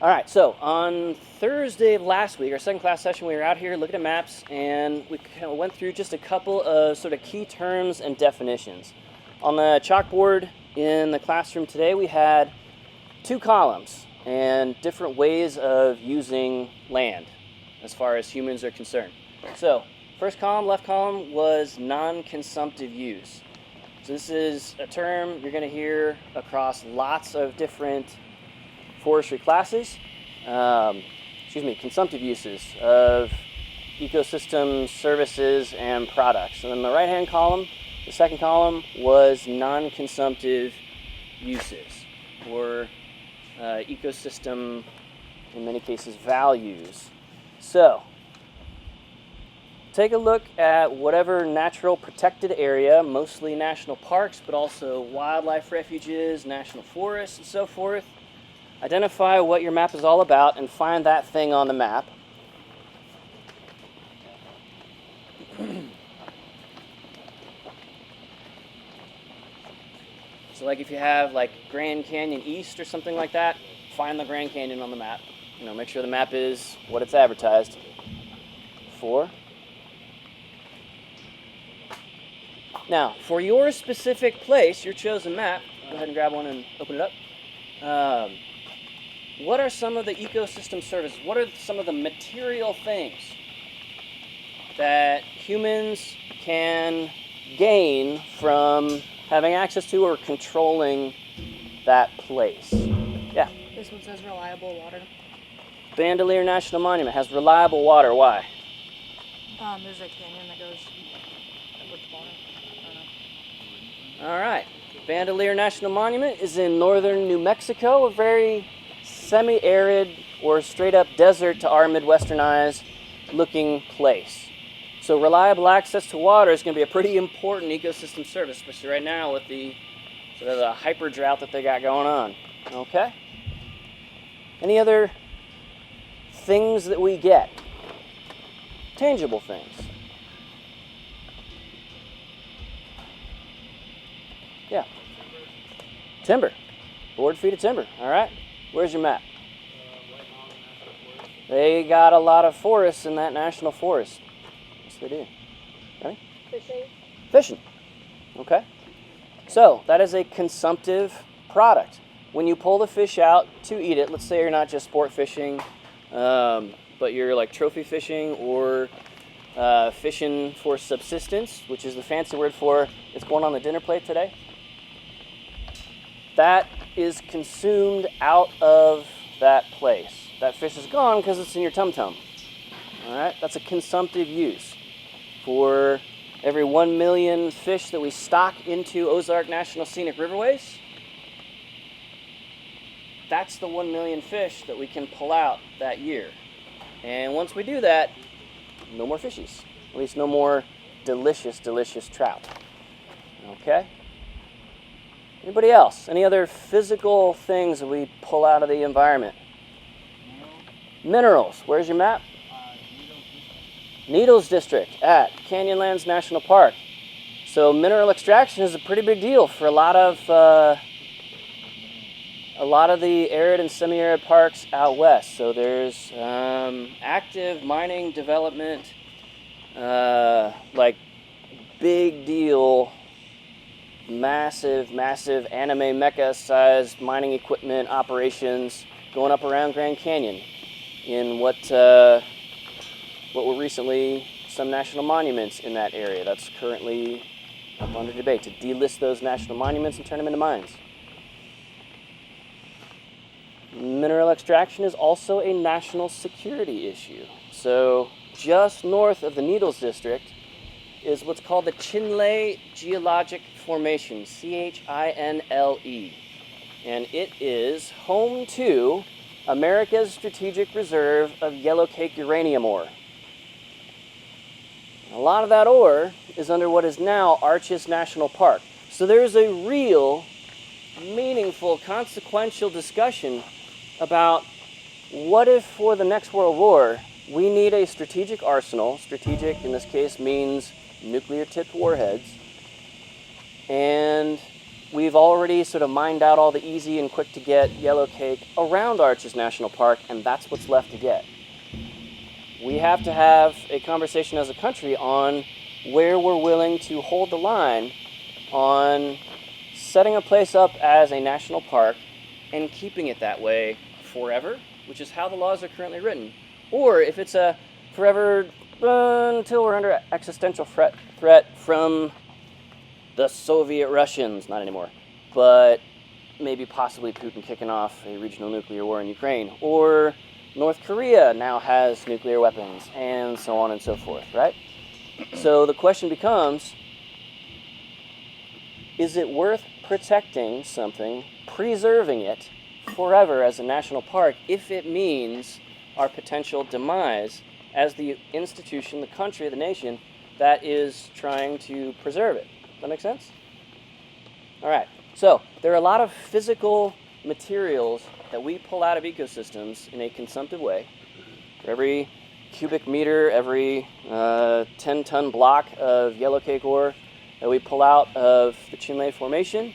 All right, so on Thursday of last week, our second class session, we were out here looking at maps, and we kind of went through just a couple of sort of key terms and definitions. On the chalkboard in the classroom today, we had 2 columns and different ways of using land as far as humans are concerned. So, first column, left column, was non-consumptive use. So this is a term you're going to hear across lots of different forestry classes, consumptive uses of ecosystem services and products. And then the right-hand column, the second column, was non-consumptive uses, or ecosystem, in many cases, values. So, take a look at whatever natural protected area, mostly national parks, but also wildlife refuges, national forests, and so forth. Identify what your map is all about and find that thing on the map. So like if you have like Grand Canyon East or something like that, find the Grand Canyon on the map. Make sure the map is what it's advertised for. Now, for your specific place, your chosen map, go ahead and grab one and open it up. What are some of the ecosystem services? What are some of the material things that humans can gain from having access to or controlling that place? Yeah? This one says reliable water. Bandelier National Monument has reliable water. Why? There's a canyon that goes with water. I don't know. All right. Bandelier National Monument is in northern New Mexico, a very semi-arid or straight-up desert to our Midwestern eyes looking place. So reliable access to water is going to be a pretty important ecosystem service, especially right now with the sort of the hyper drought that they got going on. Okay? Any other things that we get? Tangible things. Yeah. Timber. Board feet of timber. All right. Where's your map? They got a lot of forests in that national forest. Yes, they do. Ready? Fishing. Okay. So, that is a consumptive product. When you pull the fish out to eat it, let's say you're not just sport fishing, but you're like trophy fishing or fishing for subsistence, which is the fancy word for it's going on the dinner plate today. That is consumed out of that place. That fish is gone because it's in your tum-tum. All right, that's a consumptive use. For every 1 million fish that we stock into Ozark National Scenic Riverways, that's the 1 million fish that we can pull out that year. And once we do that, no more fishies. At least no more delicious, delicious trout. Okay? Anybody else? Any other physical things that we pull out of the environment? Minerals. Where's your map? Needles District at Canyonlands National Park. So mineral extraction is a pretty big deal for a lot of the arid and semi-arid parks out west. So there's active mining development, like big deal, massive anime mecha-sized mining equipment operations going up around Grand Canyon in what were recently some national monuments in that area. That's currently up under debate to delist those national monuments and turn them into mines. Mineral extraction is also a national security issue. So just north of the Needles District is what's called the Chinle Geologic Formation, Chinle. And it is home to America's strategic reserve of yellowcake uranium ore. A lot of that ore is under what is now Arches National Park. So there's a real, meaningful, consequential discussion about what if for the next World War we need a strategic arsenal. Strategic in this case means nuclear-tipped warheads. And we've already sort of mined out all the easy and quick to get yellow cake around Arches National Park, and that's what's left to get. We have to have a conversation as a country on where we're willing to hold the line on setting a place up as a national park and keeping it that way forever, which is how the laws are currently written. Or if it's a forever until we're under existential threat from the Soviet Russians, not anymore, but maybe possibly Putin kicking off a regional nuclear war in Ukraine, or North Korea now has nuclear weapons, and so on and so forth, right? So the question becomes, is it worth protecting something, preserving it forever as a national park, if it means our potential demise as the institution, the country, the nation that is trying to preserve it? Does that make sense? All right. So there are a lot of physical materials that we pull out of ecosystems in a consumptive way. For every cubic meter, every 10-ton block of yellowcake ore that we pull out of the Chinle Formation,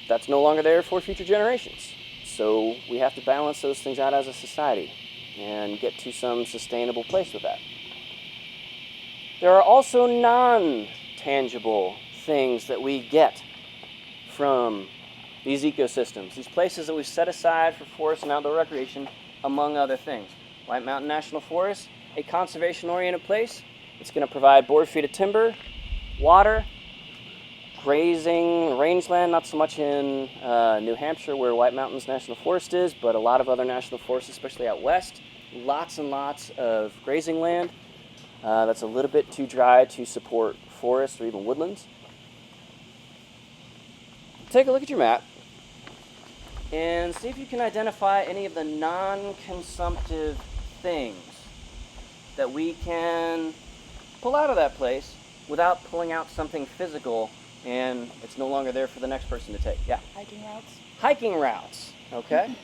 that's no longer there for future generations. So we have to balance those things out as a society and get to some sustainable place with that. There are also non-tangible things that we get from these ecosystems, these places that we've set aside for forest and outdoor recreation, among other things. White Mountain National Forest, a conservation-oriented place. It's going to provide board feet of timber, water, grazing, rangeland, not so much in New Hampshire where White Mountains National Forest is, but a lot of other national forests, especially out west. Lots and lots of grazing land that's a little bit too dry to support forests or even woodlands. Take a look at your map and see if you can identify any of the non-consumptive things that we can pull out of that place without pulling out something physical and it's no longer there for the next person to take. Yeah? Hiking routes. Hiking routes, okay?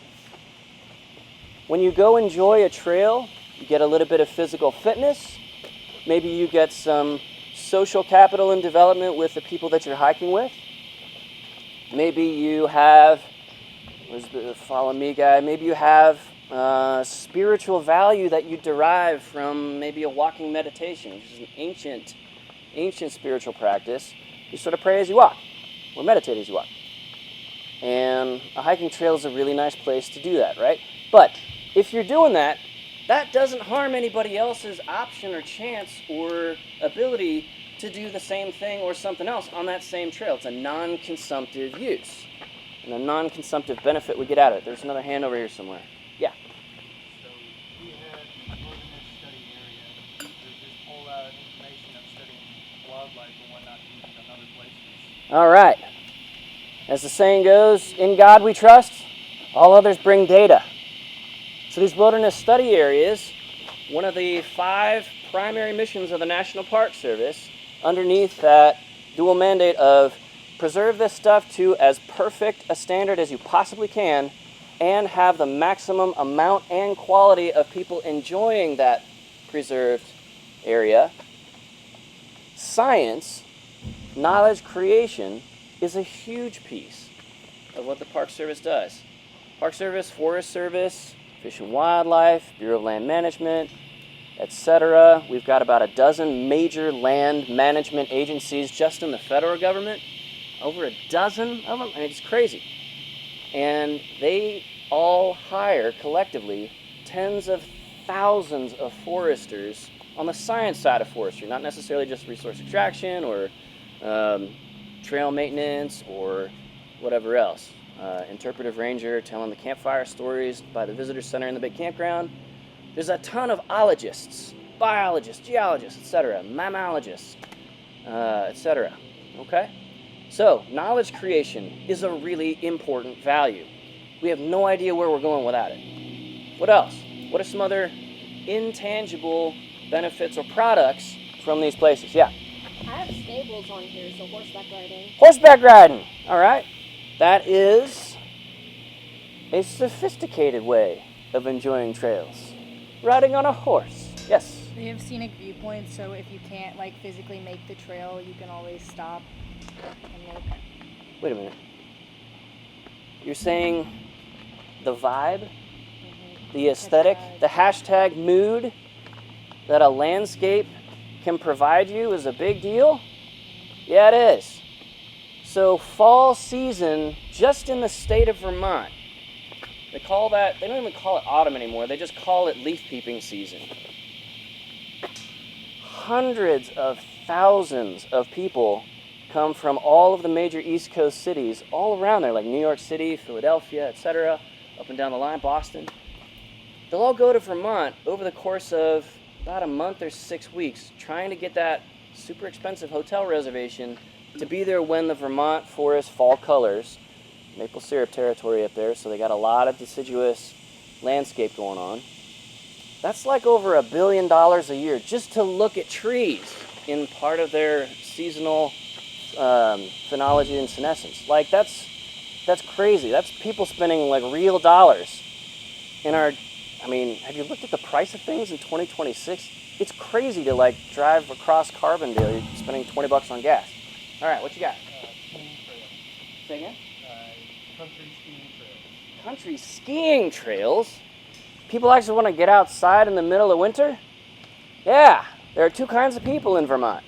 When you go enjoy a trail, you get a little bit of physical fitness. Maybe you get some social capital and development with the people that you're hiking with. Maybe you have, where's the follow me guy? Maybe you have spiritual value that you derive from maybe a walking meditation, which is an ancient spiritual practice. You sort of pray as you walk, or meditate as you walk. And a hiking trail is a really nice place to do that, right? But if you're doing that, that doesn't harm anybody else's option or chance or ability to do the same thing or something else on that same trail. It's a non-consumptive use and a non-consumptive benefit we get out of it. There's another hand over here somewhere. Yeah. So we had the wilderness study area. There's just pulled out information of studying wildlife and whatnot used in other places. All right. As the saying goes, in God we trust, all others bring data. So these wilderness study areas, one of the 5 primary missions of the National Park Service, underneath that dual mandate of preserve this stuff to as perfect a standard as you possibly can and have the maximum amount and quality of people enjoying that preserved area. Science, knowledge creation, is a huge piece of what the Park Service does. Park Service, Forest Service, Fish and Wildlife, Bureau of Land Management, etc. We've got about a dozen major land management agencies just in the federal government. Over a dozen of them. I mean, it's crazy. And they all hire collectively tens of thousands of foresters on the science side of forestry, not necessarily just resource extraction or trail maintenance or whatever else. Interpretive ranger telling the campfire stories by the visitor center in the big campground. There's a ton of ologists, biologists, geologists, etc., mammalogists, etc. Okay? So, knowledge creation is a really important value. We have no idea where we're going without it. What else? What are some other intangible benefits or products from these places? Yeah? I have stables on here, so horseback riding. Horseback riding! All right. That is a sophisticated way of enjoying trails. Riding on a horse. Yes? They have scenic viewpoints, so if you can't physically make the trail, you can always stop and look. Wait a minute. You're saying the vibe, the aesthetic, the hashtag mood that a landscape can provide you is a big deal? Yeah, it is. So fall season, just in the state of Vermont, they don't even call it autumn anymore, they just call it leaf peeping season. Hundreds of thousands of people come from all of the major East Coast cities all around there, like New York City, Philadelphia, etc., up and down the line, Boston. They'll all go to Vermont over the course of about a month or 6 weeks, trying to get that super expensive hotel reservation to be there when the Vermont forest fall colors, maple syrup territory up there, so they got a lot of deciduous landscape going on. That's like over $1 billion a year just to look at trees in part of their seasonal phenology and senescence. Like that's crazy. That's people spending like real dollars in our. I mean, have you looked at the price of things in 2026? It's crazy to like drive across Carbondale. You're spending $20 on gas. All right, what you got? Skiing trails. Say again? Country skiing trails. Country skiing trails. People actually want to get outside in the middle of winter? Yeah, there are two kinds of people in Vermont,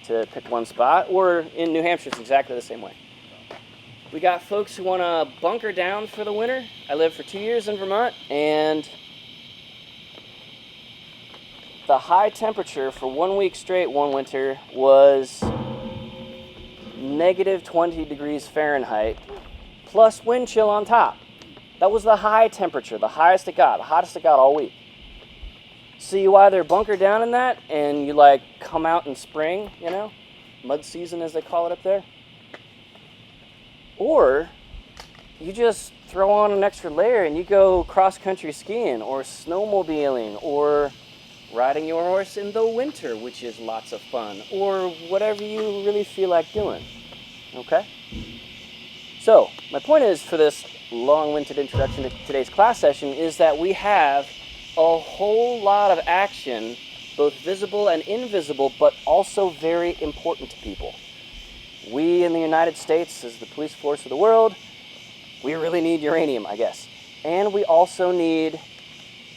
to pick one spot, or in New Hampshire, it's exactly the same way. We got folks who want to bunker down for the winter. I lived for 2 years in Vermont, and the high temperature for 1 week straight one winter was negative 20 degrees Fahrenheit, plus wind chill on top. That was the high temperature, the highest it got, the hottest it got all week. So you either bunker down in that and you like come out in spring, you know, mud season as they call it up there, or you just throw on an extra layer and you go cross-country skiing or snowmobiling or riding your horse in the winter, which is lots of fun, or whatever you really feel like doing, okay? So, my point is for this long-winded introduction to today's class session is that we have a whole lot of action, both visible and invisible, but also very important to people. We in the United States, as the police force of the world, we really need uranium, I guess. And we also need,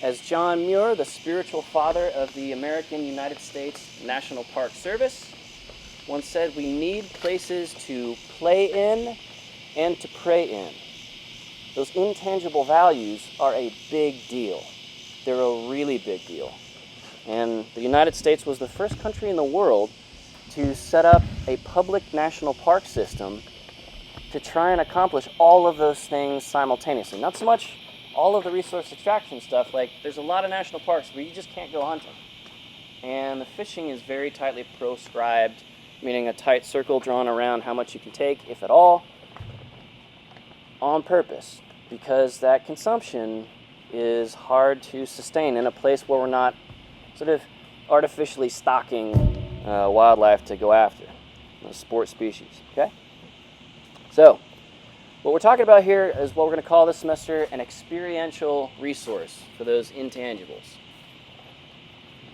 as John Muir, the spiritual father of the American United States National Park Service, once said, we need places to play in and to pray in. Those intangible values are a big deal. They're a really big deal. And the United States was the first country in the world to set up a public national park system to try and accomplish all of those things simultaneously. Not so much all of the resource extraction stuff, like there's a lot of national parks where you just can't go hunting. And the fishing is very tightly proscribed, meaning a tight circle drawn around how much you can take, if at all, on purpose, because that consumption is hard to sustain in a place where we're not sort of artificially stocking wildlife to go after, sport species, okay? So, what we're talking about here is what we're going to call this semester an experiential resource for those intangibles.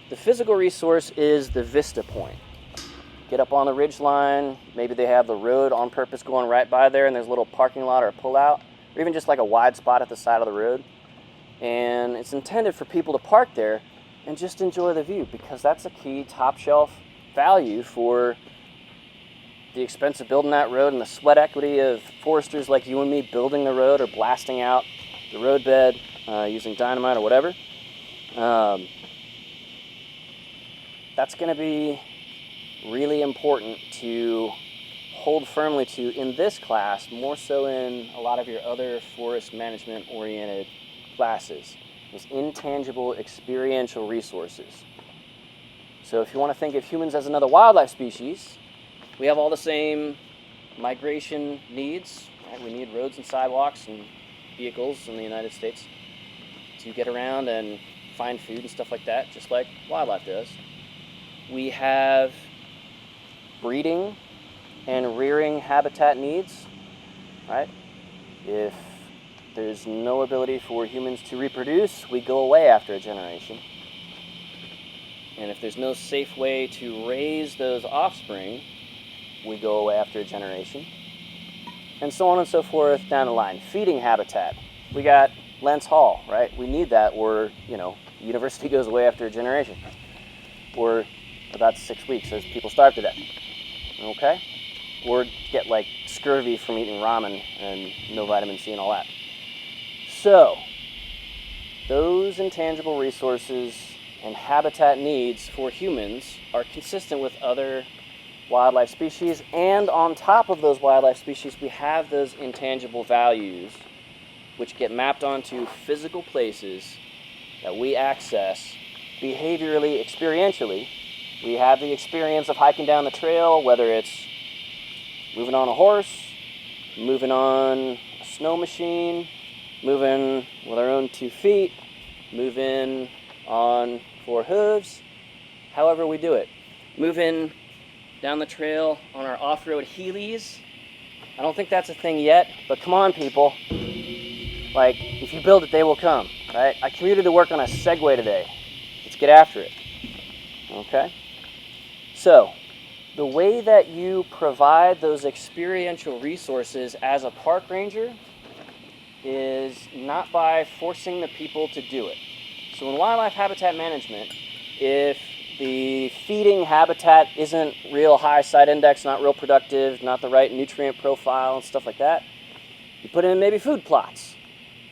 The physical resource is the vista point. Get up on the ridge line, maybe they have the road on purpose going right by there and there's a little parking lot or a pullout, or even just like a wide spot at the side of the road. And it's intended for people to park there and just enjoy the view, because that's a key top shelf value for the expense of building that road and the sweat equity of foresters like you and me building the road or blasting out the roadbed using dynamite or whatever. That's going to be really important to hold firmly to in this class, more so in a lot of your other forest management oriented classes, those intangible experiential resources. So if you want to think of humans as another wildlife species, we have all the same migration needs, right? We need roads and sidewalks and vehicles in the United States to get around and find food and stuff like that, just like wildlife does. We have breeding and rearing habitat needs, right? If there's no ability for humans to reproduce, we go away after a generation. And if there's no safe way to raise those offspring, we go away after a generation. and so on and so forth down the line. Feeding habitat. We got Lents Hall, right? We need that, or, university goes away after a generation. Or about 6 weeks as people starve to death. Okay? Or get like scurvy from eating ramen and no vitamin C and all that. So, those intangible resources and habitat needs for humans are consistent with other wildlife species, and on top of those wildlife species, we have those intangible values which get mapped onto physical places that we access behaviorally, experientially. We have the experience of hiking down the trail, whether it's moving on a horse, moving on a snow machine, moving with our own 2 feet, moving on 4 hooves, however we do it. Moving down the trail on our off-road Heelys. I don't think that's a thing yet, but come on, people. Like, if you build it, they will come, right? I commuted to work on a Segway today. Let's get after it, okay? So, the way that you provide those experiential resources as a park ranger is not by forcing the people to do it. So in wildlife habitat management, if the feeding habitat isn't real high site index, not real productive, not the right nutrient profile and stuff like that, you put in maybe food plots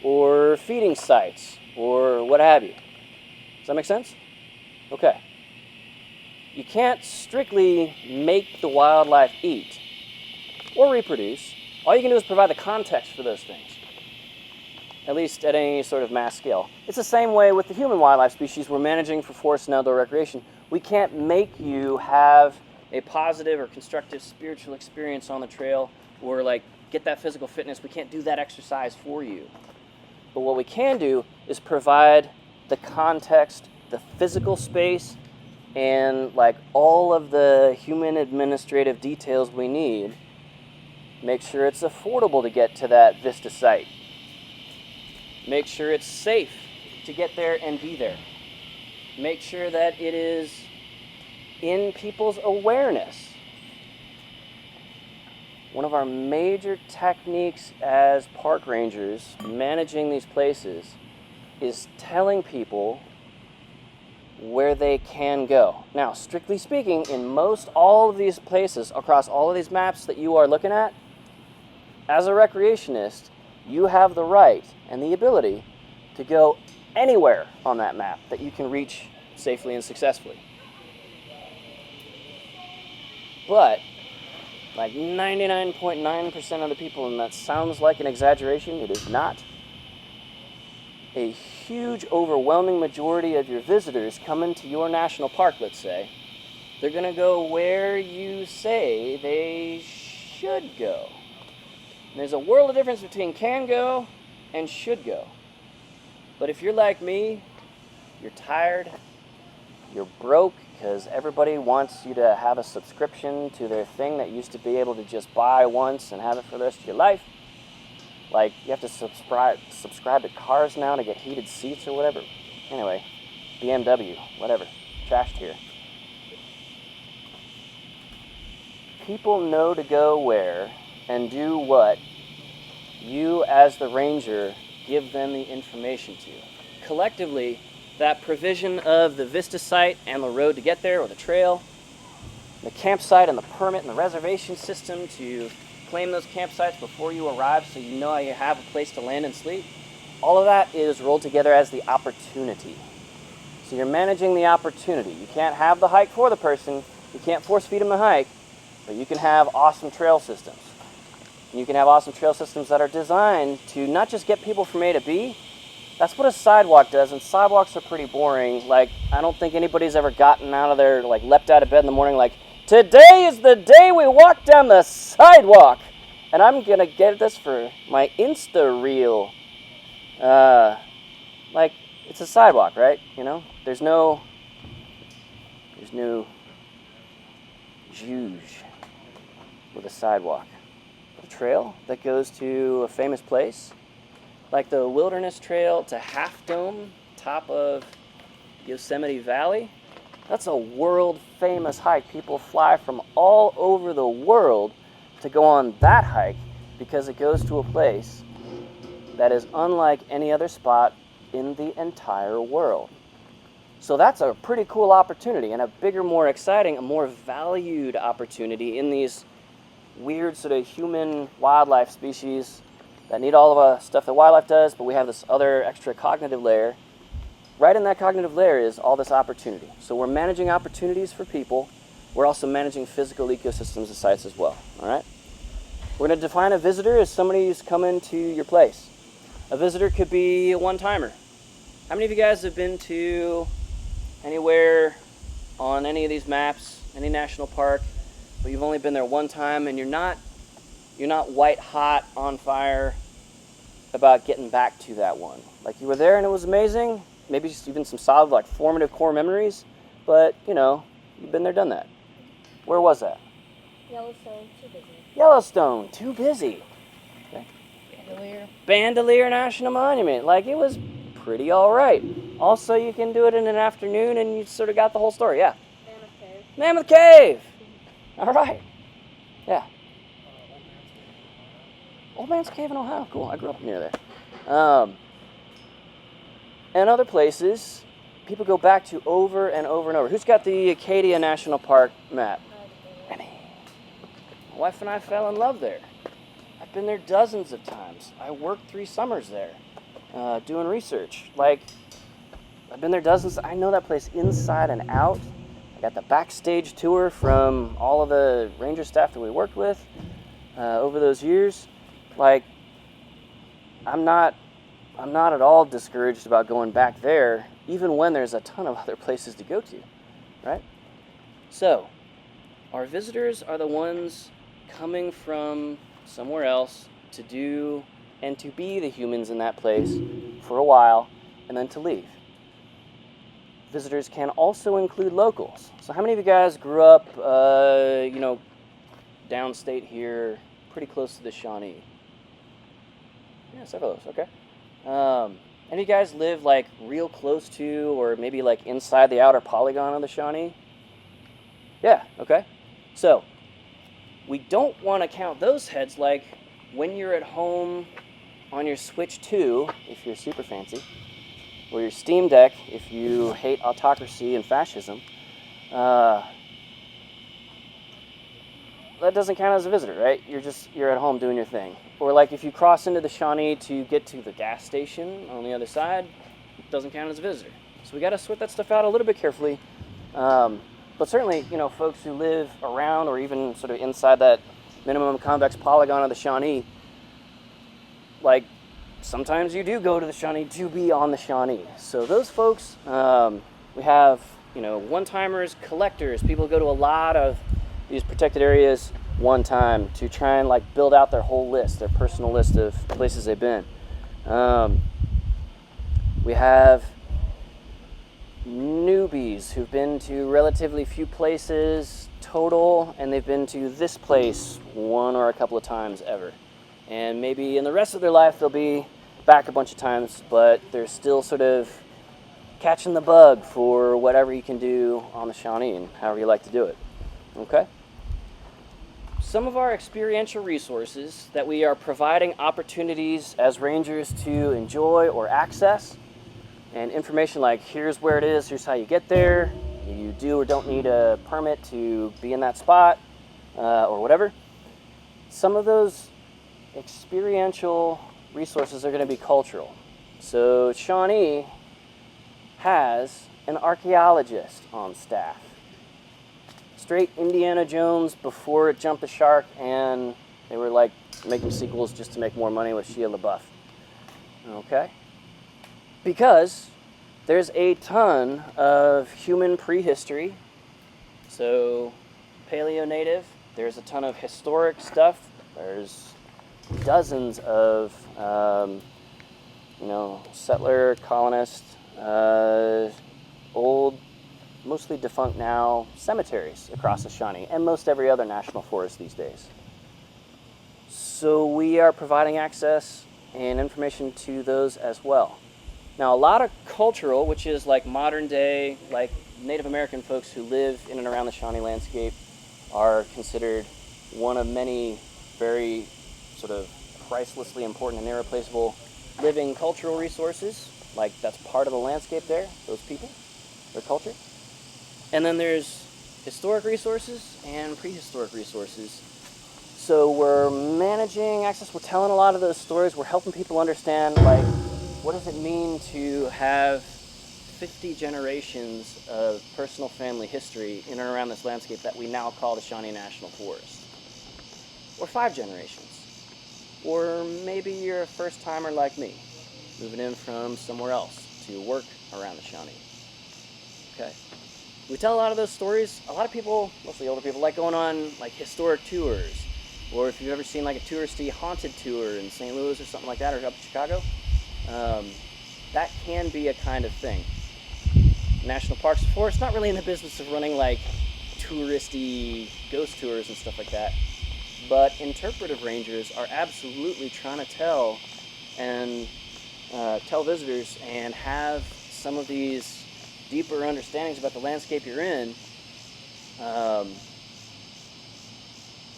or feeding sites or what have you. Does that make sense? Okay. You can't strictly make the wildlife eat or reproduce. All you can do is provide the context for those things, at least at any sort of mass scale. It's the same way with the human wildlife species we're managing for forest and outdoor recreation. We can't make you have a positive or constructive spiritual experience on the trail or like get that physical fitness. We can't do that exercise for you. But what we can do is provide the context, the physical space, and like all of the human administrative details we need. Make sure it's affordable to get to that Vista site. Make sure it's safe to get there and be there. Make sure that it is in people's awareness. One of our major techniques as park rangers managing these places is telling people where they can go. Now, strictly speaking, in most all of these places, across all of these maps that you are looking at, as a recreationist, you have the right and the ability to go anywhere on that map that you can reach safely and successfully. But, like 99.9% of the people, and that sounds like an exaggeration, it is not, a huge, overwhelming majority of your visitors coming to your national park, let's say, they're going to go where you say they should go. And there's a world of difference between can go and should go. But if you're like me, you're tired, you're broke because everybody wants you to have a subscription to their thing that used to be able to just buy once and have it for the rest of your life. Like, you have to subscribe to cars now to get heated seats or whatever. Anyway, BMW, whatever. Trashed here. People know to go where and do what you, as the ranger, give them the information to. Collectively, that provision of the Vista site and the road to get there, or the trail, the campsite and the permit and the reservation system to claim those campsites before you arrive so you know you have a place to land and sleep, all of that is rolled together as the opportunity. So you're managing the opportunity. You can't have the hike for the person, you can't force feed them the hike, but you can have awesome trail systems. And you can have awesome trail systems that are designed to not just get people from A to B. That's what a sidewalk does, and sidewalks are pretty boring. Like, I don't think anybody's ever gotten out of there, like leapt out of bed in the morning like, today is the day we walk down the sidewalk, and I'm gonna get this for my Insta reel. Like, it's a sidewalk, right? You know, there's no juge with a sidewalk. A trail that goes to a famous place, like the Wilderness Trail to Half Dome, top of Yosemite Valley. That's a world famous hike. People fly from all over the world to go on that hike. because it goes to a place that is unlike any other spot in the entire world. So that's a pretty cool opportunity, and a bigger, more exciting, a more valued opportunity in these weird sort of human wildlife species that need all of the stuff that wildlife does, but we have this other extra cognitive layer. Right in that cognitive layer is all this opportunity. So we're managing opportunities for people. We're also managing physical ecosystems and sites as well. All right? We're going to define a visitor as somebody who's coming to your place. A visitor could be a one-timer. How many of you guys have been to anywhere on any of these maps, any national park, but you've only been there one time and you're not white hot on fire about getting back to that one? Like, you were there and it was amazing, maybe just even some solid, like, formative core memories, but you've been there, done that. Where was that? Yellowstone, too busy. Yellowstone, too busy. Okay. Bandolier. National Monument. Like, it was pretty all right. Also, you can do it in an afternoon and you sort of got the whole story. Yeah. Mammoth Cave. Mammoth Cave. All right. Yeah. Old Man's Cave in Ohio. Cool. I grew up near there. And other places, people go back to over and over and over. Who's got the Acadia National Park map? Any? My wife and I fell in love there. I've been there dozens of times. I worked 3 summers there doing research. Like, I've been there dozens. I know that place inside and out. I got the backstage tour from all of the ranger staff that we worked with over those years. Like, I'm not at all discouraged about going back there, even when there's a ton of other places to go to, right? So, our visitors are the ones coming from somewhere else to do and to be the humans in that place for a while and then to leave. Visitors can also include locals. So how many of you guys grew up, downstate here, pretty close to the Shawnee? Yeah, several of those, okay. Any of you guys live like real close to or maybe like inside the outer polygon of the Shawnee? Yeah, okay. So, we don't want to count those heads like when you're at home on your Switch 2, if you're super fancy, or your Steam Deck, if you hate autocracy and fascism. That doesn't count as a visitor, right? You're at home doing your thing. Or like if you cross into the Shawnee to get to the gas station on the other side, it doesn't count as a visitor. So we got to sort that stuff out a little bit carefully. But certainly, folks who live around or even sort of inside that minimum convex polygon of the Shawnee, like, sometimes you do go to the Shawnee to be on the Shawnee. So those folks, we have, one-timers, collectors. People go to a lot of these protected areas one time to try and like build out their whole list, their personal list of places they've been. We have newbies who've been to relatively few places total, and they've been to this place one or a couple of times ever. And maybe in the rest of their life they'll be back a bunch of times, but they're still sort of catching the bug for whatever you can do on the Shawnee and however you like to do it. Okay? Some of our experiential resources that we are providing opportunities as rangers to enjoy or access, and information like here's where it is, here's how you get there, you do or don't need a permit to be in that spot, or whatever. Some of those experiential resources are going to be cultural. So Shawnee has an archaeologist on staff. Straight Indiana Jones before it jumped the shark, and they were like making sequels just to make more money with Shia LaBeouf. Okay? Because there's a ton of human prehistory. So paleo-native, there's a ton of historic stuff. There's dozens of settler, colonist, old, mostly defunct now, cemeteries across the Shawnee and most every other national forest these days. So we are providing access and information to those as well. Now, a lot of cultural, which is like modern day, like Native American folks who live in and around the Shawnee landscape, are considered one of many very sort of pricelessly important and irreplaceable living cultural resources, like that's part of the landscape there, those people, their culture. And then there's historic resources and prehistoric resources. So we're managing access, we're telling a lot of those stories, we're helping people understand, like, what does it mean to have 50 generations of personal family history in and around this landscape that we now call the Shawnee National Forest? Or 5 generations. Or maybe you're a first timer like me, moving in from somewhere else to work around the Shawnee. Okay. We tell a lot of those stories. A lot of people, mostly older people, like going on like historic tours. Or if you've ever seen like a touristy haunted tour in St. Louis or something like that, or up in Chicago, that can be a kind of thing. National Parks and Forests not really in the business of running like touristy ghost tours and stuff like that, but interpretive rangers are absolutely trying to tell visitors and have some of these deeper understandings about the landscape you're in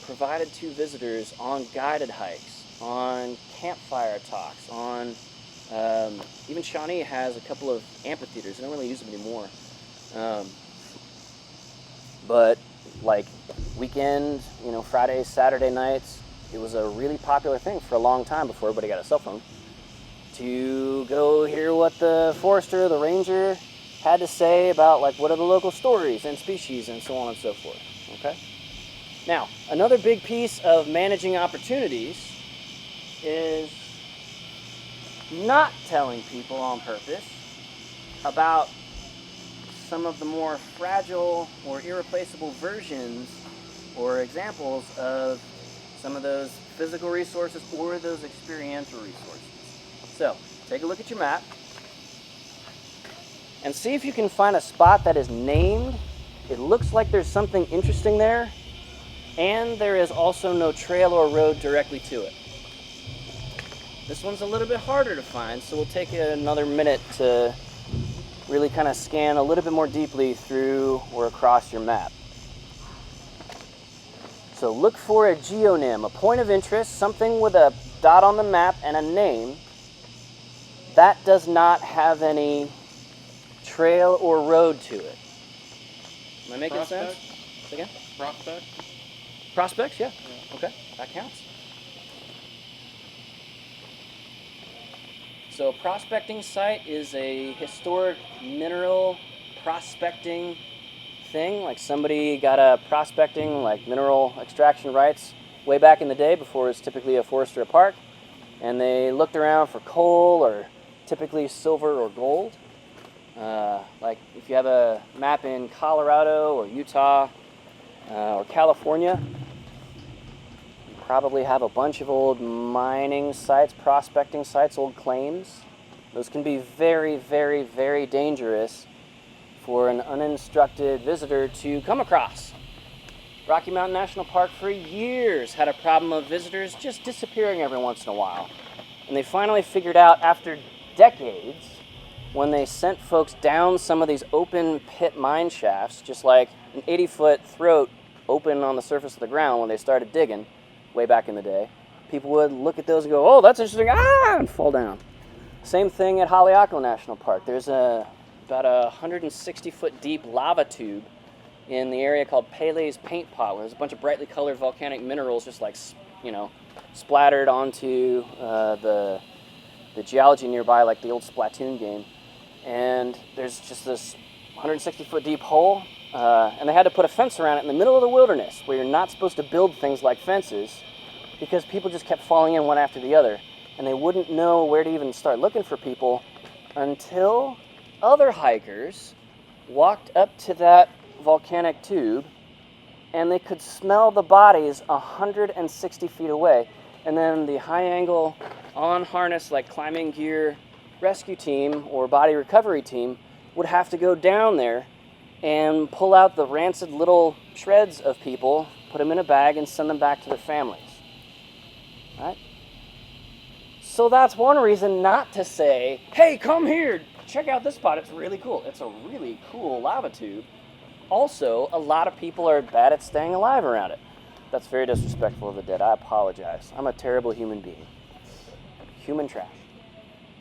provided to visitors on guided hikes, on campfire talks, on even Shawnee has a couple of amphitheaters. They don't really use them anymore. But like weekend, Fridays, Saturday nights, it was a really popular thing for a long time before everybody got a cell phone, to go hear what the forester, the ranger had to say about like what are the local stories and species and so on and so forth. Okay? Now, another big piece of managing opportunities is not telling people on purpose about some of the more fragile or irreplaceable versions or examples of some of those physical resources or those experiential resources. So, take a look at your map and see if you can find a spot that is named. It looks like there's something interesting there, and there is also no trail or road directly to it. This one's a little bit harder to find, so we'll take another minute to really kind of scan a little bit more deeply through or across your map. So look for a geonym, a point of interest, something with a dot on the map and a name that does not have any trail or road to it. Am I making sense? Again? Prospect? Prospects, yeah. Okay, that counts. So a prospecting site is a historic mineral prospecting thing. Like somebody got a prospecting, like mineral extraction rights way back in the day before it was typically a forest or a park. And they looked around for coal or typically silver or gold. Like if you have a map in Colorado or Utah or California, probably have a bunch of old mining sites, prospecting sites, old claims. Those can be very, very, very dangerous for an uninstructed visitor to come across. Rocky Mountain National Park for years had a problem of visitors just disappearing every once in a while. And they finally figured out after decades, when they sent folks down some of these open pit mine shafts, just like an 80-foot throat open on the surface of the ground when they started digging, way back in the day, people would look at those and go, oh, that's interesting, and fall down. Same thing at Haleakala National Park. There's about a 160-foot deep lava tube in the area called Pele's Paint Pot, where there's a bunch of brightly colored volcanic minerals just like, splattered onto the geology nearby, like the old Splatoon game. And there's just this 160-foot deep hole, and they had to put a fence around it in the middle of the wilderness, where you're not supposed to build things like fences, because people just kept falling in one after the other, and they wouldn't know where to even start looking for people until other hikers walked up to that volcanic tube, and they could smell the bodies 160 feet away. And then the high-angle, on-harness, like climbing gear rescue team or body recovery team would have to go down there and pull out the rancid little shreds of people, put them in a bag, and send them back to their families. Right? So that's one reason not to say, hey, come here, check out this spot, it's really cool. It's a really cool lava tube. Also, a lot of people are bad at staying alive around it. That's very disrespectful of the dead. I apologize. I'm a terrible human being. Human trash.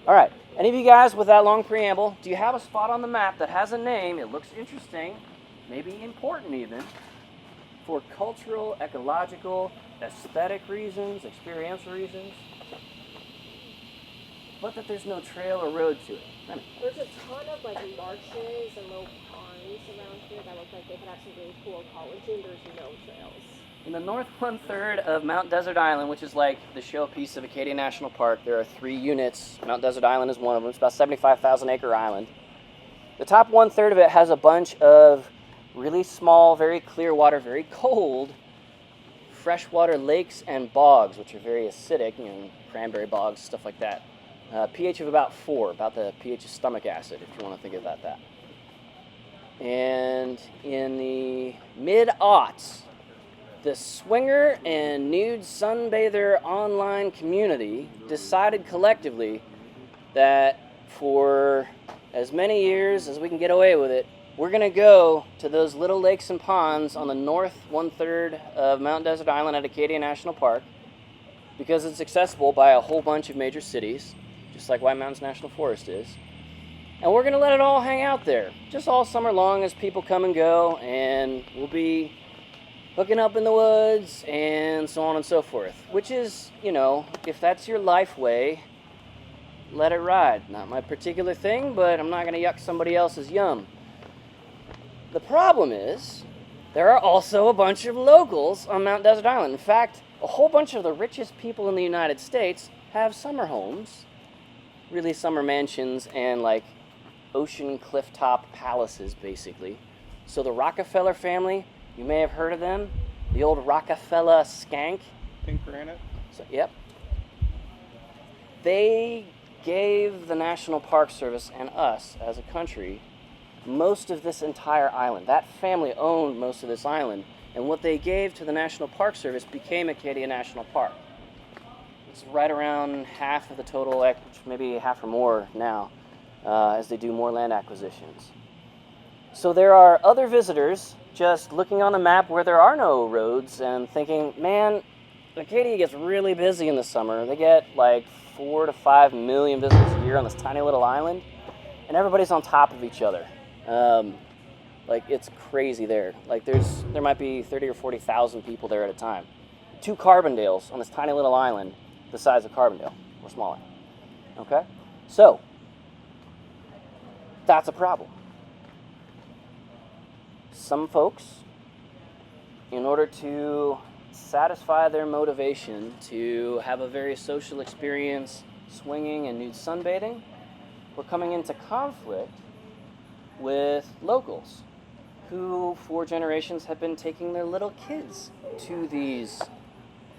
All right. Any of you guys, with that long preamble, do you have a spot on the map that has a name? It looks interesting, maybe important even, for cultural, ecological, aesthetic reasons, experiential reasons, but that there's no trail or road to it. There's a ton of like marshes and little ponds around here that look like they could have some really cool ecology, and there's no trails. In the north one-third of Mount Desert Island, which is like the showpiece of Acadia National Park, there are 3 units. Mount Desert Island is one of them. It's about 75,000 acre island. The top one-third of it has a bunch of really small, very clear water, very cold freshwater lakes and bogs, which are very acidic, cranberry bogs, stuff like that. pH of about 4, about the pH of stomach acid, if you want to think about that. And in the mid-aughts, the swinger and nude sunbather online community decided collectively that for as many years as we can get away with it, we're going to go to those little lakes and ponds on the north one-third of Mount Desert Island at Acadia National Park because it's accessible by a whole bunch of major cities, just like White Mountains National Forest is. And we're going to let it all hang out there, just all summer long as people come and go, and we'll be hooking up in the woods and so on and so forth, which is, if that's your life way, let it ride. Not my particular thing, but I'm not going to yuck somebody else's yum. The problem is, there are also a bunch of locals on Mount Desert Island. In fact, a whole bunch of the richest people in the United States have summer homes, really summer mansions and like ocean clifftop palaces, basically. So the Rockefeller family, you may have heard of them, the old Rockefeller skank. Pink granite. So, yep. They gave the National Park Service and us as a country most of this entire island. That family owned most of this island, and what they gave to the National Park Service became Acadia National Park. It's right around half of the total, maybe half or more now, as they do more land acquisitions. So there are other visitors just looking on the map where there are no roads and thinking, man, Acadia gets really busy in the summer. They get like 4 to 5 million visitors a year on this tiny little island, and everybody's on top of each other. It's crazy there. Like there might be 30 or 40,000 people there at a time. 2 Carbondales on this tiny little island the size of Carbondale, or smaller. Okay? So, that's a problem. Some folks, in order to satisfy their motivation to have a very social experience, swinging and nude sunbathing, were coming into conflict with locals who, for generations, have been taking their little kids to these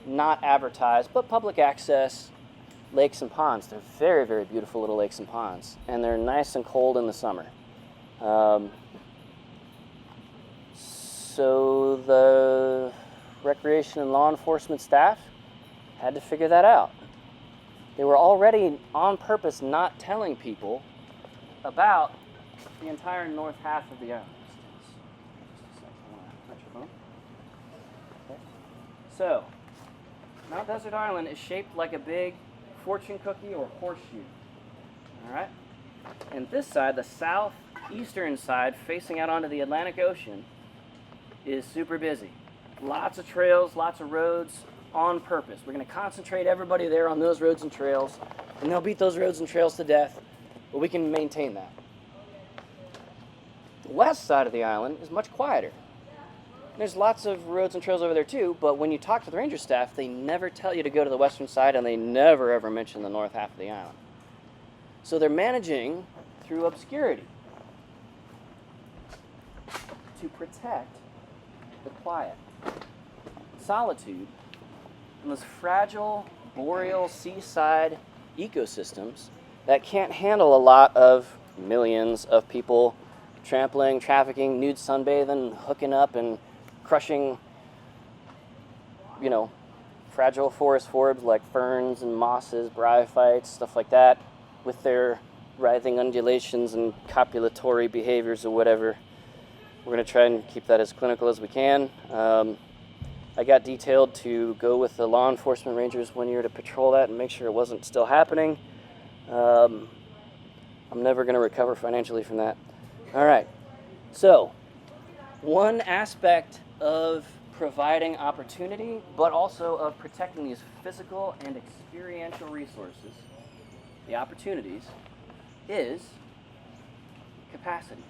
not advertised but public access lakes and ponds. They're very, very beautiful little lakes and ponds, and they're nice and cold in the summer. So the recreation and law enforcement staff had to figure that out. They were already on purpose not telling people about the entire north half of the island. Okay. So, Mount Desert Island is shaped like a big fortune cookie or horseshoe. Alright? And this side, the southeastern side, facing out onto the Atlantic Ocean, is super busy. Lots of trails, lots of roads, on purpose. We're going to concentrate everybody there on those roads and trails, and they'll beat those roads and trails to death, but we can maintain that. The west side of the island is much quieter. There's lots of roads and trails over there too, but when you talk to the ranger staff, they never tell you to go to the western side, and they never ever mention the north half of the island. So they're managing through obscurity to protect the quiet, solitude, and those fragile boreal seaside ecosystems that can't handle a lot of millions of people trampling, trafficking, nude sunbathing, hooking up, and crushing, fragile forest forbs like ferns and mosses, bryophytes, stuff like that, with their writhing undulations and copulatory behaviors or whatever. We're going to try and keep that as clinical as we can. I got detailed to go with the law enforcement rangers one year to patrol that and make sure it wasn't still happening. I'm never going to recover financially from that. All right. So, one aspect of providing opportunity, but also of protecting these physical and experiential resources, the opportunities, is capacity.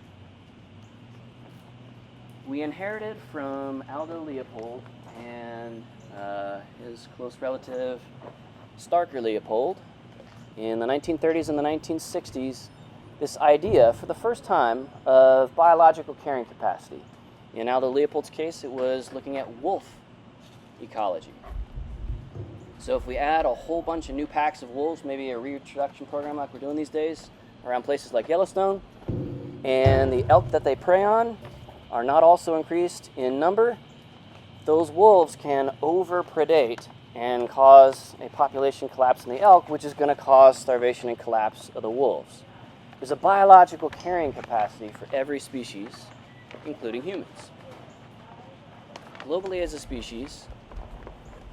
We inherited from Aldo Leopold and his close relative Starker Leopold in the 1930s and the 1960s this idea for the first time of biological carrying capacity. In Aldo Leopold's case, it was looking at wolf ecology. So if we add a whole bunch of new packs of wolves, maybe a reintroduction program like we're doing these days around places like Yellowstone, and the elk that they prey on are not also increased in number, those wolves can over-predate and cause a population collapse in the elk, which is going to cause starvation and collapse of the wolves. There's a biological carrying capacity for every species, including humans. Globally as a species,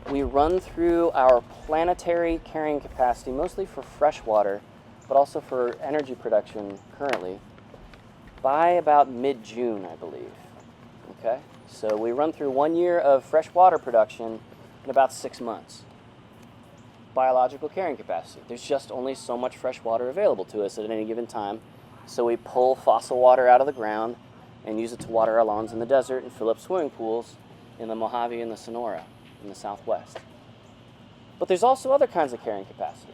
we run through our planetary carrying capacity, mostly for fresh water, but also for energy production currently, by about mid-June, I believe. Okay? So we run through 1 year of fresh water production in about 6 months. Biological carrying capacity. There's just only so much fresh water available to us at any given time, so we pull fossil water out of the ground and use it to water our lawns in the desert and fill up swimming pools in the Mojave and the Sonora in the Southwest. But there's also other kinds of carrying capacity.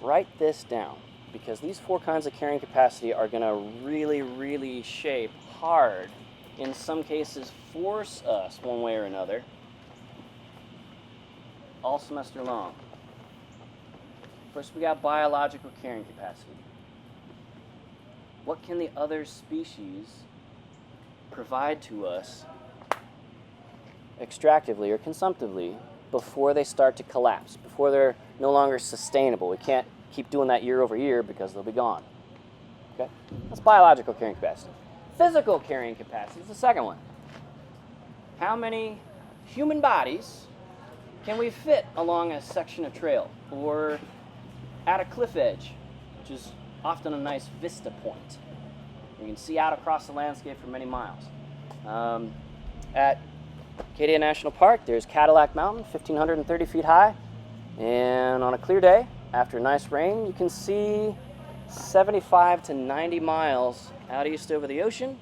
Write this down, because these 4 kinds of carrying capacity are going to really, really shape hard, in some cases force us one way or another, all semester long. First, we got biological carrying capacity. What can the other species provide to us extractively or consumptively before they start to collapse, before they're no longer sustainable? We can't keep doing that year over year because they'll be gone. Okay? That's biological carrying capacity. Physical carrying capacity is the second one. How many human bodies can we fit along a section of trail or at a cliff edge, which is often a nice vista point? You can see out across the landscape for many miles. At Acadia National Park, there's Cadillac Mountain, 1,530 feet high, and on a clear day, after nice rain, you can see 75 to 90 miles out east over the ocean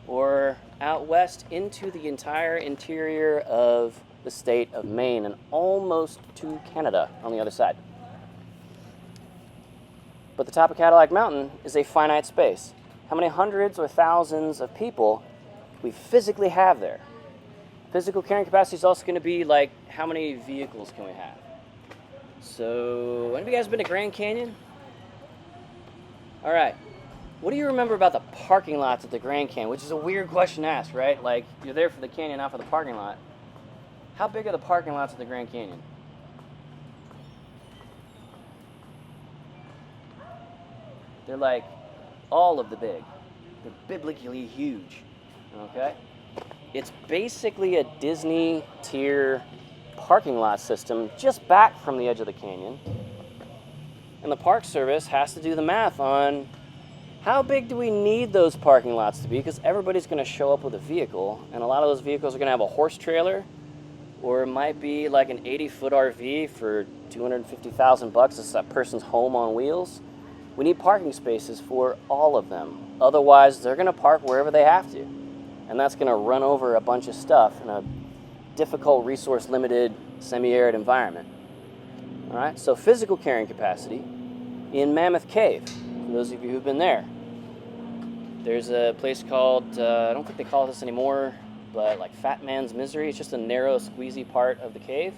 or out west into the entire interior of the state of Maine and almost to Canada on the other side. But the top of Cadillac Mountain is a finite space. How many hundreds or thousands of people we physically have there? Physical carrying capacity is also going to be like, how many vehicles can we have? So, any of you guys been to Grand Canyon? All right. What do you remember about the parking lots at the Grand Canyon? Which is a weird question to ask, right? Like, you're there for the canyon, not for the parking lot. How big are the parking lots at the Grand Canyon? They're like all of the big. They're biblically huge. Okay? It's basically a Disney tier parking lot system just back from the edge of the canyon. And the Park Service has to do the math on how big do we need those parking lots to be, because everybody's going to show up with a vehicle, and a lot of those vehicles are going to have a horse trailer, or it might be like an 80-foot RV for $250,000. It's that person's home on wheels. We need parking spaces for all of them. Otherwise, they're going to park wherever they have to. And that's going to run over a bunch of stuff in a difficult, resource-limited, semi-arid environment. All right, so physical carrying capacity in Mammoth Cave, for those of you who've been there. There's a place called, I don't think they call it this anymore, but like Fat Man's Misery. It's just a narrow, squeezy part of the cave.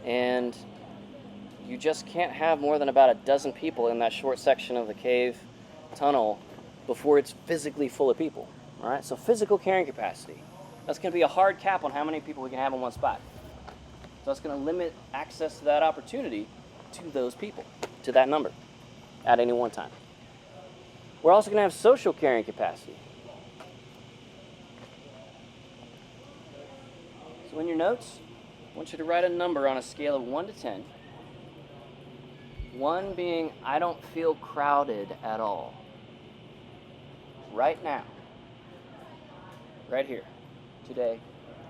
And you just can't have more than about a dozen people in that short section of the cave tunnel before it's physically full of people. All right, so physical carrying capacity. That's going to be a hard cap on how many people we can have in one spot. So that's going to limit access to that opportunity to those people, to that number, at any one time. We're also going to have social carrying capacity. So in your notes, I want you to write a number on a scale of 1 to 10. 1 being, I don't feel crowded at all. Right now. Right here. Today.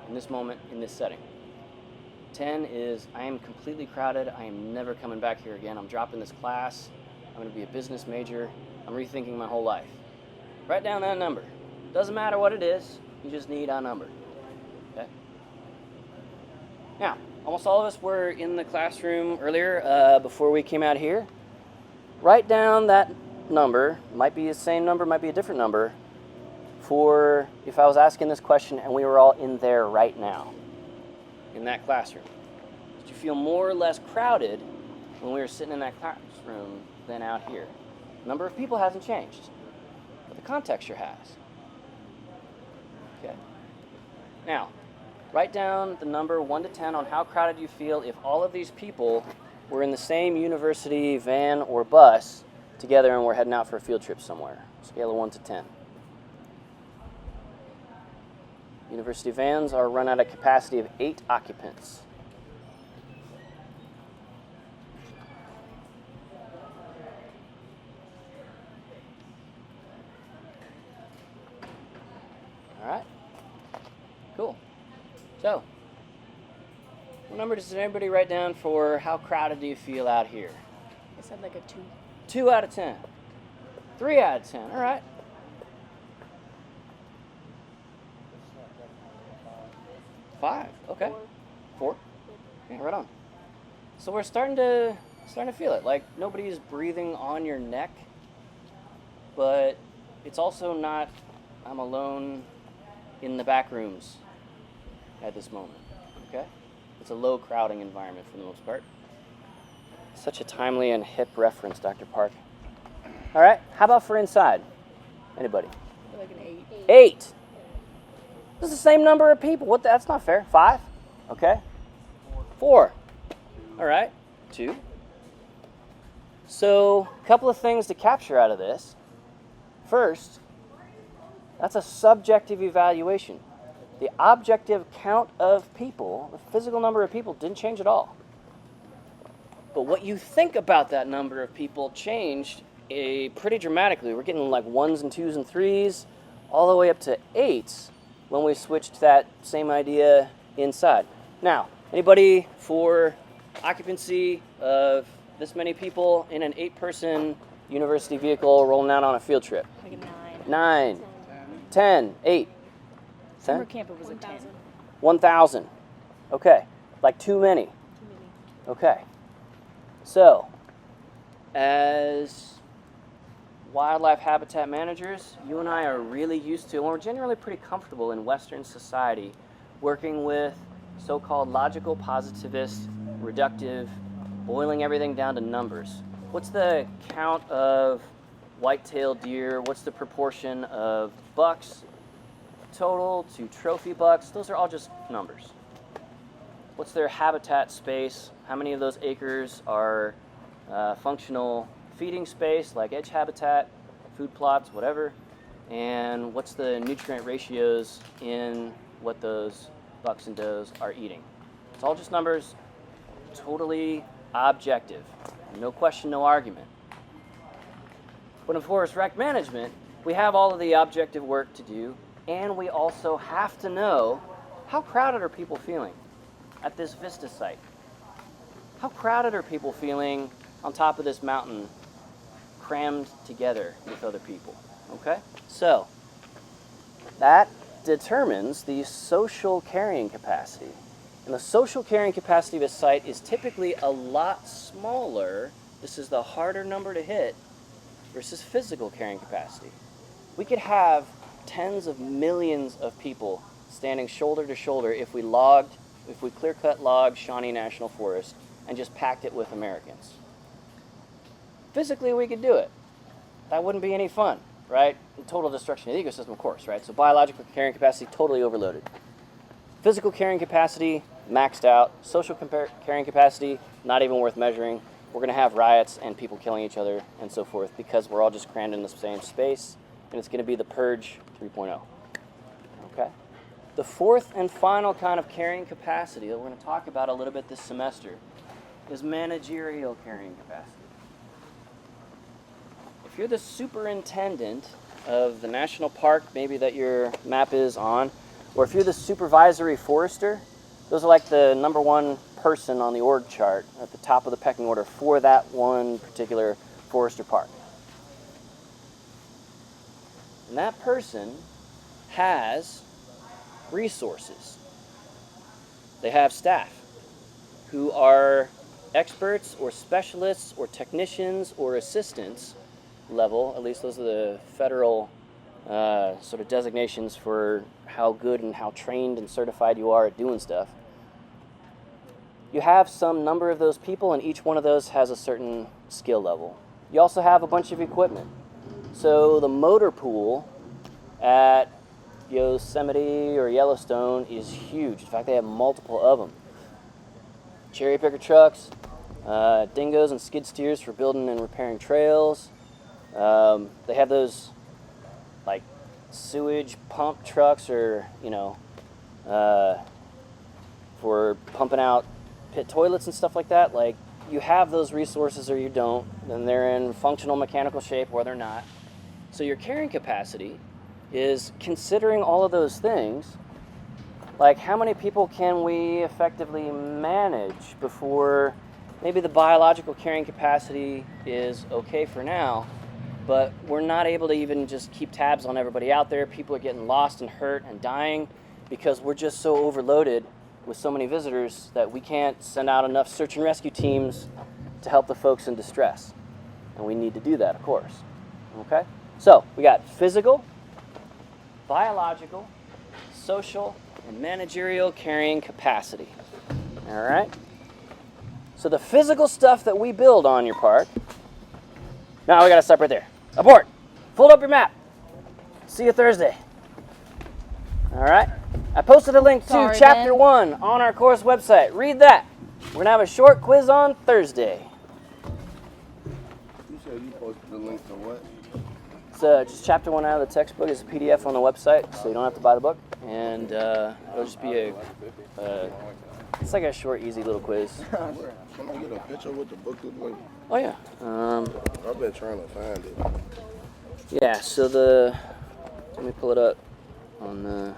In this moment. In this setting. 10 is, I am completely crowded. I am never coming back here again. I'm dropping this class. I'm going to be a business major. I'm rethinking my whole life. Write down that number. Doesn't matter what it is. You just need a number. Okay? Now, almost all of us were in the classroom earlier before we came out here. Write down that number. Might be the same number, might be a different number, for if I was asking this question and we were all in there right now, in that classroom. Did you feel more or less crowded when we were sitting in that classroom than out here? The number of people hasn't changed, but the context sure has. Okay. Now, write down the number 1 to 10 on how crowded you feel if all of these people were in the same university van or bus together and we're heading out for a field trip somewhere. Scale of 1 to 10. University vans are run at a capacity of 8 occupants. All right. Cool. So, what number does everybody write down for how crowded do you feel out here? I said like a 2. 2 out of 10. 3 out of 10. All right. Five. Okay. 4. Yeah, right on. So we're starting to feel it. Like nobody's breathing on your neck, but it's also not I'm alone in the back rooms at this moment. Okay? It's a low crowding environment for the most part. Such a timely and hip reference, Dr. Park. All right. How about for inside? Anybody? Like an 8. 8. This is the same number of people. What? That's not fair. 5? Okay. 4. All right. 2. So, a couple of things to capture out of this. First, that's a subjective evaluation. The objective count of people, the physical number of people, didn't change at all. But what you think about that number of people changed pretty dramatically. We're getting like 1s and 2s and 3s, all the way up to 8s when we switched that same idea inside. Now, anybody for occupancy of this many people in an 8-person university vehicle rolling out on a field trip? Like a 9. 9, 10, 8. Summer camp it was a 10. 1,000. Okay. Like too many. Okay. So, as wildlife habitat managers, you and I are really used to, and we're generally pretty comfortable in Western society, working with so-called logical positivist, reductive, boiling everything down to numbers. What's the count of white-tailed deer? What's the proportion of bucks total to trophy bucks? Those are all just numbers. What's their habitat space? How many of those acres are functional feeding space, like edge habitat, food plots, whatever? And what's the nutrient ratios in what those bucks and does are eating? It's all just numbers, totally objective. No question, no argument. But in forest rec management, we have all of the objective work to do, and we also have to know how crowded are people feeling at this Vista site? How crowded are people feeling on top of this mountain, crammed together with other people? Okay? So, that determines the social carrying capacity. And the social carrying capacity of a site is typically a lot smaller. This is the harder number to hit versus physical carrying capacity. We could have tens of millions of people standing shoulder to shoulder if we clear-cut logged Shawnee National Forest and just packed it with Americans. Physically, we could do it. That wouldn't be any fun, right? Total destruction of the ecosystem, of course, right? So biological carrying capacity, totally overloaded. Physical carrying capacity, maxed out. Social carrying capacity, not even worth measuring. We're going to have riots and people killing each other and so forth because we're all just crammed in the same space, and it's going to be the Purge 3.0. Okay? The fourth and final kind of carrying capacity that we're going to talk about a little bit this semester is managerial carrying capacity. If you're the superintendent of the national park, maybe that your map is on, or if you're the supervisory forester, those are like the number one person on the org chart at the top of the pecking order for that one particular forester park. And that person has resources. They have staff who are experts or specialists or technicians or assistants level. At least those are the federal sort of designations for how good and how trained and certified you are at doing stuff. You have some number of those people, and each one of those has a certain skill level. You also have a bunch of equipment. So the motor pool at Yosemite or Yellowstone is huge. In fact, they have multiple of them. Cherry picker trucks, dingoes and skid steers for building and repairing trails. They have those like sewage pump trucks, or for pumping out pit toilets and stuff like that. Like, you have those resources or you don't, and they're in functional mechanical shape or they're not. So your carrying capacity is considering all of those things, like how many people can we effectively manage before maybe the biological carrying capacity is okay for now, but we're not able to even just keep tabs on everybody out there. People are getting lost and hurt and dying because we're just so overloaded with so many visitors that we can't send out enough search and rescue teams to help the folks in distress. And we need to do that, of course. Okay? So we got physical, biological, social, and managerial carrying capacity. All right? So the physical stuff that we build on your park. Now we got to stop right there. Abort. Fold up your map. See you Thursday. All right? I posted a link to Chapter 1 on our course website. Read that. We're going to have a short quiz on Thursday. You said you posted the link to what? It's just Chapter 1 out of the textbook. It's a PDF on the website, so you don't have to buy the book. And it'll just be it's like a short, easy little quiz. Can I get a picture of what the book looks like? Oh, yeah. I've been trying to find it. Yeah, so let me pull it up on the...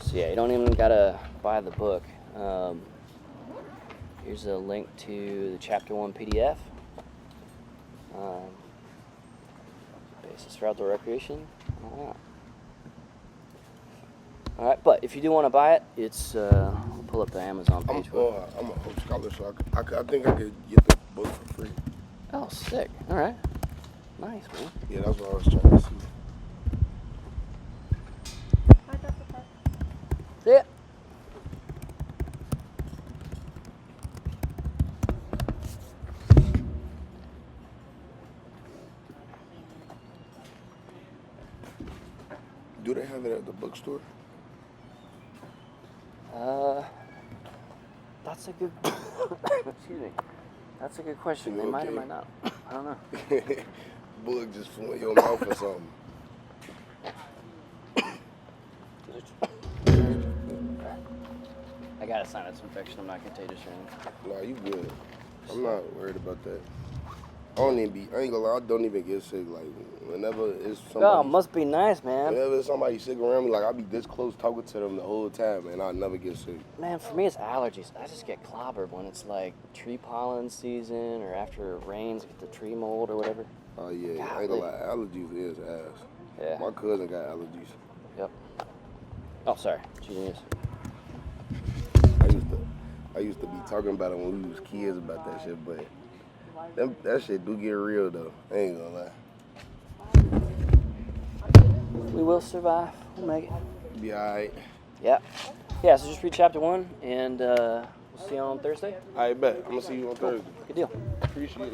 So yeah, you don't even gotta buy the book. Here's a link to the Chapter 1 PDF. Basis for outdoor recreation. All right, but if you do want to buy it, it's I'll pull up the Amazon page. I'm a Hope Scholar, so I think I could get the book for free. Oh, sick. All right. Nice, man. Yeah, that's what I was trying to see. Yeah. Do they have it at the bookstore? That's a good. Excuse me. That's a good question. You They might or okay? might not. I don't know. Book just flew in your mouth or something. I got a sinus infection. I'm not contagious or anything. Nah, you good. I'm not worried about that. I ain't gonna lie, I don't even get sick. Like, whenever it's somebody, Oh, must be nice, man. whenever it's somebody sick around me, like, I'll be this close talking to them the whole time, and I never get sick. Man, for me, it's allergies. I just get clobbered when it's like tree pollen season or after it rains, get the tree mold or whatever. Oh, yeah, I ain't gonna lie, allergies is ass. Yeah. My cousin got allergies. Yep. Oh, sorry. Genius. I used to be talking about it when we was kids about that shit, but that shit do get real, though. I ain't gonna lie. We will survive. We'll make it. Be alright. Yeah. Yeah, so just read Chapter 1, and we'll see you on Thursday. I bet. I'm gonna see you on Thursday. Good deal. Appreciate it.